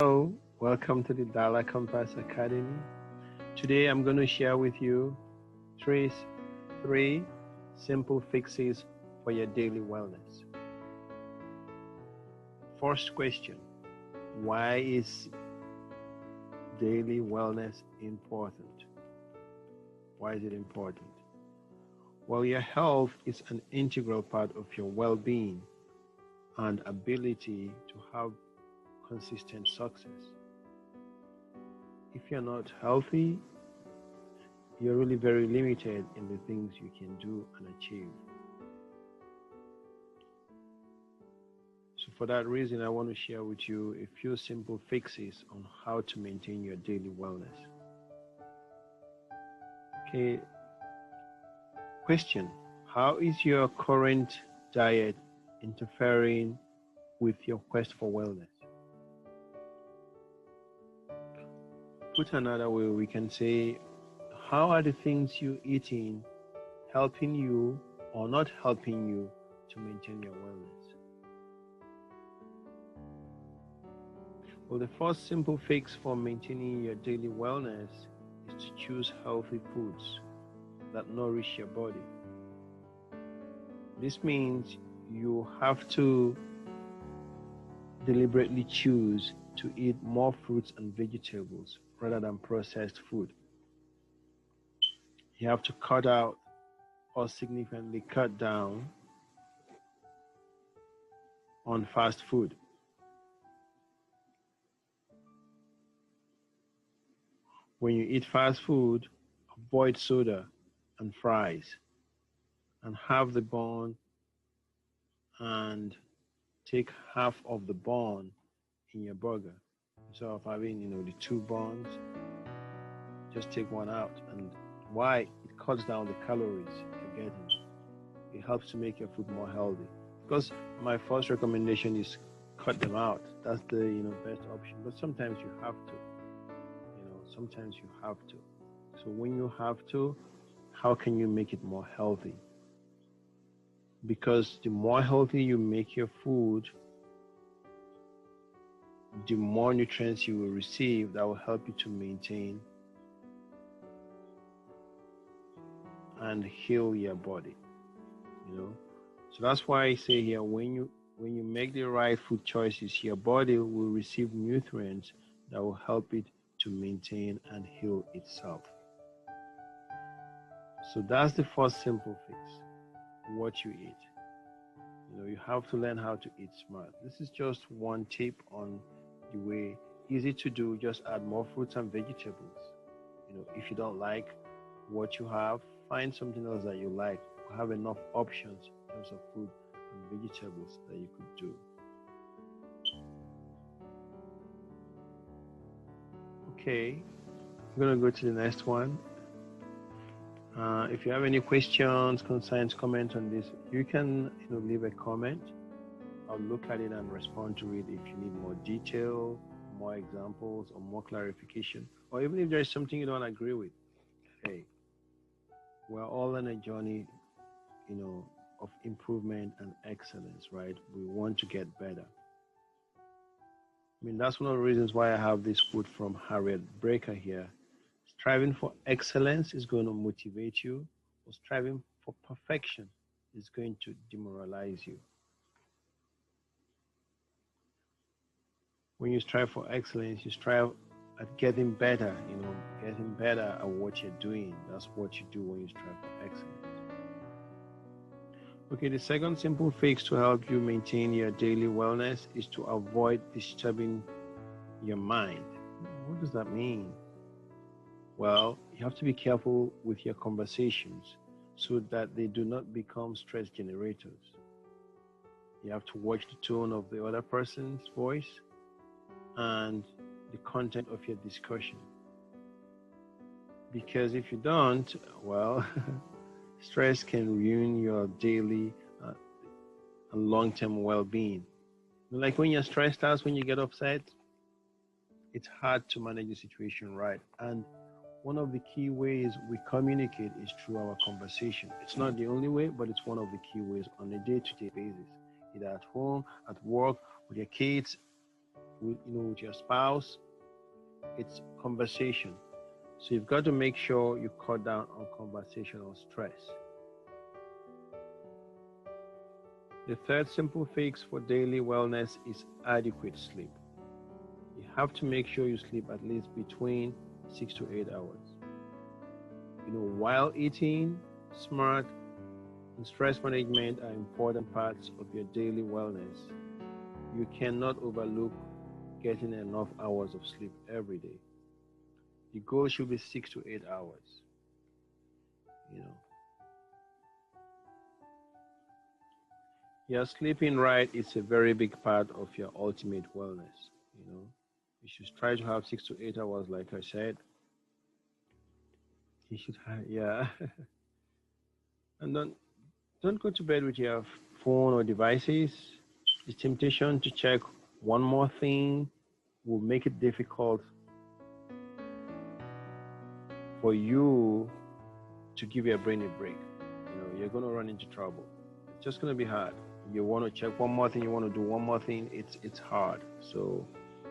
Hello, welcome to the Dala Compass Academy. Today I'm going to share with you three, three simple fixes for your daily wellness. First question, why is daily wellness important? Why is it important? Well, your health is an integral part of your well-being and ability to have consistent success. If you're not healthy, you're really very limited in the things you can do and achieve. So for that reason, I want to share with you a few simple fixes on how to maintain your daily wellness. Okay, question, how is your current diet interfering with your quest for wellness? Put another way, we can say, how are the things you're eating helping you or not helping you to maintain your wellness? Well, the first simple fix for maintaining your daily wellness is to choose healthy foods that nourish your body. This means you have to deliberately choose to eat more fruits and vegetables rather than processed food. You have to cut out or significantly cut down on fast food. When you eat fast food, avoid soda and fries and have the bun and take half of the bun in your burger. Instead of having, the two buns, just take one out. And why? It cuts down the calories you're getting. It helps to make your food more healthy. Because my first recommendation is cut them out. That's the best option. But sometimes you have to. Sometimes you have to. So when you have to, how can you make it more healthy? Because the more healthy you make your food, the more nutrients you will receive that will help you to maintain and heal your body. So that's why I say here, when you make the right food choices, your body will receive nutrients that will help it to maintain and heal itself. So that's the first simple fix, what you eat. You have to learn how to eat smart. This is just one tip on the way, easy to do, just add more fruits and vegetables. If you don't like what you have, find something else that you like. You have enough options in terms of food and vegetables that you could do. Okay, I'm going to go to the next one. If you have any questions, concerns, comment on this, you can leave a comment. I'll look at it and respond to it if you need more detail, more examples, or more clarification, or even if there's something you don't agree with. Hey, we're all on a journey, of improvement and excellence, right? We want to get better. That's one of the reasons why I have this quote from Harriet Breaker here. Striving for excellence is going to motivate you, or striving for perfection is going to demoralize you. When you strive for excellence, you strive at getting better, getting better at what you're doing. That's what you do when you strive for excellence. Okay, the second simple fix to help you maintain your daily wellness is to avoid disturbing your mind. What does that mean? Well, you have to be careful with your conversations so that they do not become stress generators. You have to watch the tone of the other person's voice and the content of your discussion. Because if you don't, well, stress can ruin your daily and long-term well-being. Like when you're stressed out, when you get upset, it's hard to manage the situation right. And one of the key ways we communicate is through our conversation. It's not the only way, but it's one of the key ways on a day-to-day basis, either at home, at work, with your kids, with your spouse, it's conversation. So you've got to make sure you cut down on conversational stress. The third simple fix for daily wellness is adequate sleep. You have to make sure you sleep at least between 6 to 8 hours. While eating, smart and stress management are important parts of your daily wellness. You cannot overlook getting enough hours of sleep every day. The goal should be 6 to 8 hours. You know, your sleeping right is a very big part of your ultimate wellness. You know, you should try to have 6 to 8 hours, like I said. You should have, yeah, and don't go to bed with your phone or devices. The temptation to check one more thing will make it difficult for you to give your brain a break. You're going to run into trouble. It's just going to be hard. You want to check one more thing, you want to do one more thing, it's hard. So,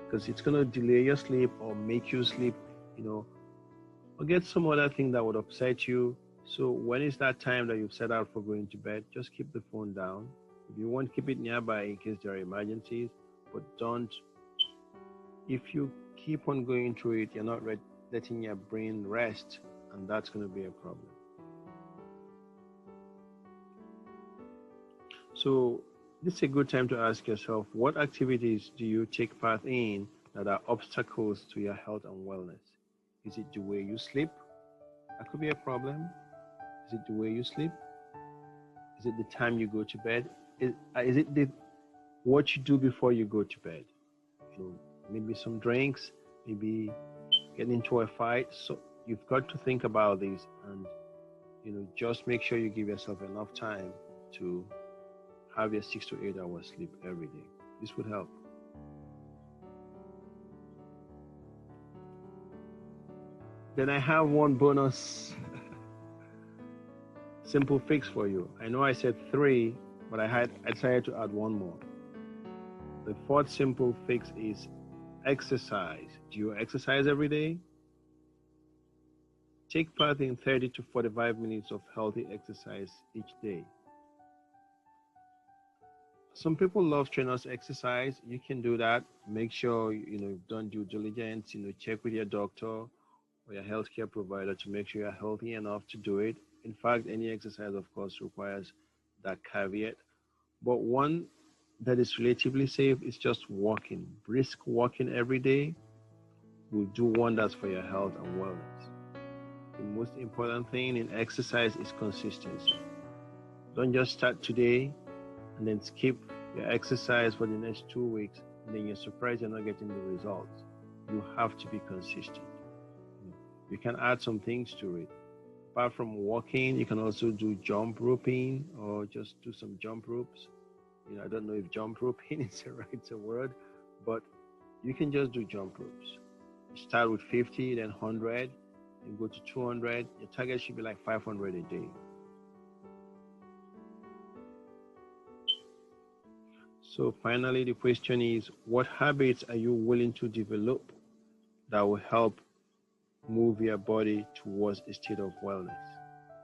because it's going to delay your sleep or make you sleep, or get some other thing that would upset you. So when it's that time that you've set out for going to bed, just keep the phone down. If you want, keep it nearby in case there are emergencies, but don't. If you keep on going through it, you're not letting your brain rest, and that's going to be a problem. So this is a good time to ask yourself, what activities do you take part in that are obstacles to your health and wellness? Is it the way you sleep? That could be a problem. Is it the way you sleep? Is it the time you go to bed? Is it what you do before you go to bed? Maybe some drinks, maybe get into a fight. So you've got to think about this, and just make sure you give yourself enough time to have your 6 to 8 hours sleep every day. This would help. Then I have one bonus simple fix for you. I know I said 3, but I decided to add one more. The fourth simple fix is exercise. Do you exercise every day? Take part in 30 to 45 minutes of healthy exercise each day. Some people love trainers exercise. You can do that. Make sure you've done due diligence. Check with your doctor or your healthcare provider to make sure you're healthy enough to do it. In fact, any exercise, of course, requires that caveat. But one that is relatively safe is just walking. Brisk walking every day will do wonders for your health and wellness. The most important thing in exercise is consistency. Don't just start today and then skip your exercise for the next 2 weeks, and then you're surprised you're not getting the results. You have to be consistent. You can add some things to it. Apart from walking, you can also do jump roping or just do some jump ropes. I don't know if jump roping is the right word, but you can just do jump ropes. You start with 50, then 100, and go to 200. Your target should be like 500 a day. So finally, the question is, what habits are you willing to develop that will help move your body towards a state of wellness?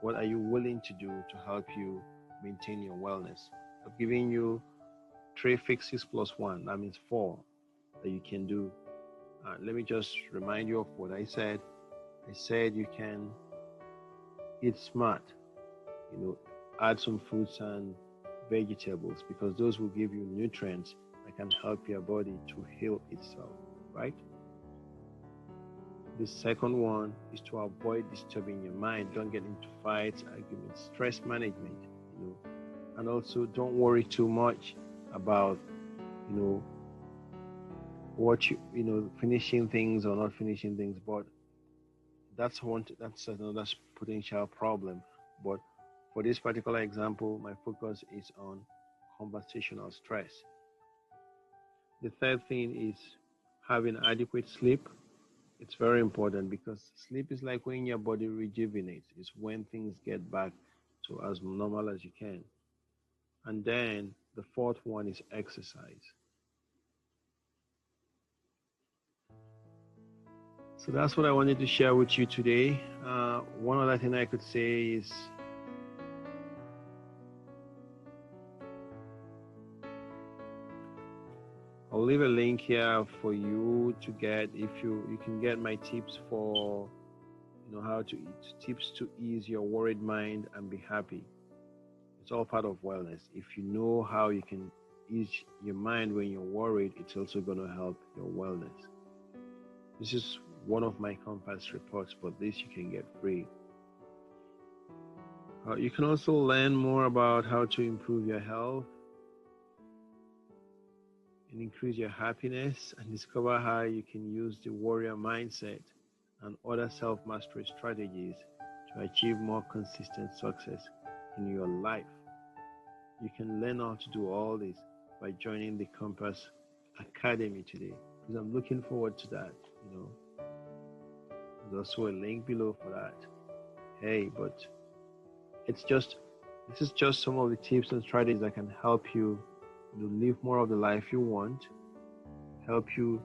What are you willing to do to help you maintain your wellness? I've given you 3 fixes plus 1. That means 4 that you can do. Let me just remind you of what I said. I said you can eat smart. Add some fruits and vegetables, because those will give you nutrients that can help your body to heal itself, right? The second one is to avoid disturbing your mind. Don't get into fights, arguments, stress management, and also don't worry too much about, what finishing things or not finishing things. But that's another potential problem. But for this particular example, my focus is on conversational stress. The third thing is having adequate sleep. It's very important because sleep is like when your body rejuvenates. It's when things get back to as normal as you can. And then the fourth one is exercise. So that's what I wanted to share with you today. One other thing I could say is I'll leave a link here for you to get if you can get my tips for how to eat, tips to ease your worried mind and be happy. It's all part of wellness. If you know how you can ease your mind when you're worried, it's also going to help your wellness. This is one of my Compass reports, but this you can get free. You can also learn more about how to improve your health and increase your happiness, and discover how you can use the warrior mindset and other self-mastery strategies to achieve more consistent success in your life. You can learn how to do all this by joining the Compass Academy today, because I'm looking forward to that. There's also a link below for that. Hey, but this is just some of the tips and strategies that can help you live more of the life you want, help you.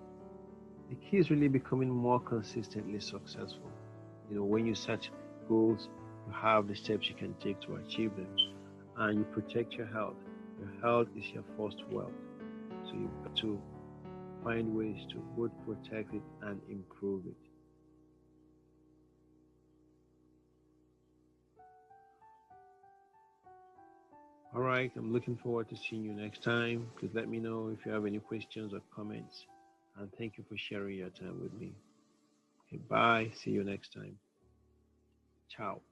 The key is really becoming more consistently successful. When you set goals, you have the steps you can take to achieve them, and you protect your health. Your health is your first wealth, so you've got to find ways to both protect it and improve it. All right, I'm looking forward to seeing you next time. Please let me know if you have any questions or comments. And thank you for sharing your time with me. Okay, bye. See you next time. Ciao.